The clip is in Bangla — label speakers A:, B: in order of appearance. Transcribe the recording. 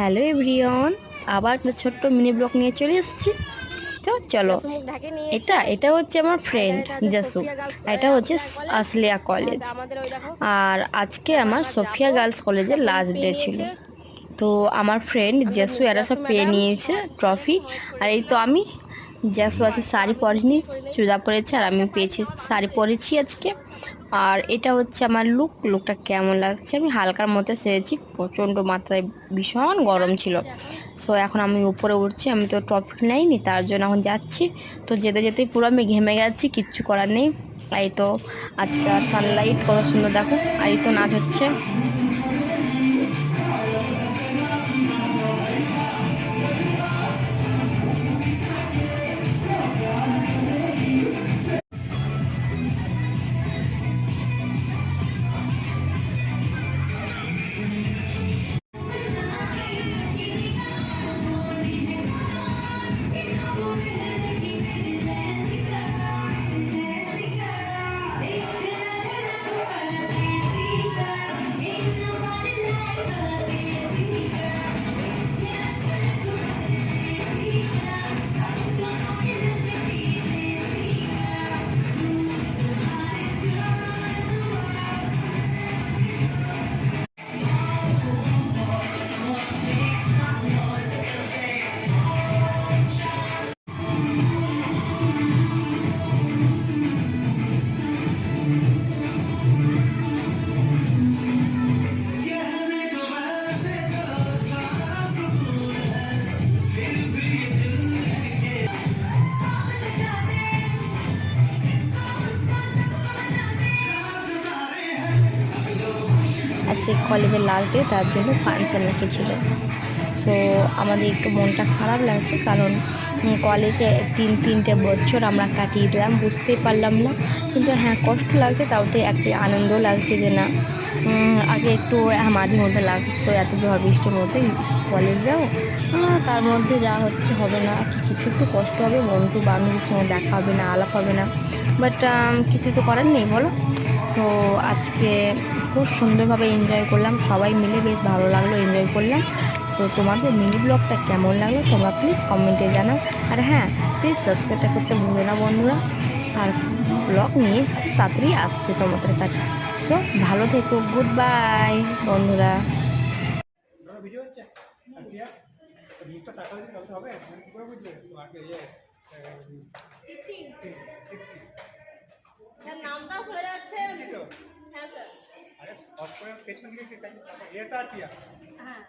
A: হ্যালো এভরিওয়ান, আবার একটা ছোট্ট মিনি ব্লগ নিয়ে চলে এসেছি। তো চলো, এটা হচ্ছে আমার ফ্রেন্ড জাসু, এটা হচ্ছে আসলিয়া কলেজ। আর আজকে আমার সোফিয়া গার্লস কলেজের লাস্ট ডে ছিল। তো আমার ফ্রেন্ড জাসু এরা সব পেয়ে নিয়েছে ট্রফি। আর এই তো আমি, জাসু আছে শাড়ি পরেনি, চুড়া পরেছে, আর আমি পেয়েছি শাড়ি পরেছি আজকে। আর এটা হচ্ছে আমার লুকটা কেমন লাগছে, আমি হালকার মধ্যে সেরেছি, প্রচণ্ড মাত্রায় ভীষণ গরম ছিল। সো এখন আমি উপরে উঠছি, আমি তো ট্রফি নেইনি, তার জন্য এখন যাচ্ছি। তো যেতে যেতেই পুরো আমি ঘেমে গেছি, কিচ্ছু করার নেই। এই তো আজকে আর সানলাইট কত সুন্দর দেখো, আর এই তো নাচ হচ্ছে। আজকে কলেজের লাস্ট ডে, তার জন্য ফাংশন রেখেছিল। সো আমাদের একটু মনটা খারাপ লাগছে, কারণ কলেজে তিনটে বছর আমরা কাটিয়ে দিলাম, বুঝতেই পারলাম না। কিন্তু হ্যাঁ, কষ্ট লাগছে, তাওতে একটি আনন্দ লাগছে যে না, আগে একটু মাঝে মধ্যে লাগতো এত বৃষ্টির মধ্যে কলেজ যাও, তার মধ্যে যা হচ্ছে হবে না, কিছু একটু কষ্ট হবে, বন্ধু বান্ধবীর সঙ্গে দেখা হবে না, আলাপ হবে না, বাট কিছু তো করার নেই বলো। সো আজকে খুব সুন্দরভাবে এনজয় করলাম, সবাই মিলে বেশ ভালো লাগলো, এনজয় করলাম। সো তোমাদের মিনি ব্লগটা কেমন লাগলো তোমরা প্লিজ কমেন্টে জানাও। আর হ্যাঁ, প্লিজ সাবস্ক্রাইবটা করতে ভুলো না বন্ধুরা। আর ব্লগ নিয়ে তাড়াতাড়ি আসছে তোমাদের কাছে। সো ভালো থেকো, গুড বাই বন্ধুরা। নামটা ভুলে যাচ্ছে। হ্যাঁ স্যার, আরে পেছন দিকে এটা কি? হ্যাঁ।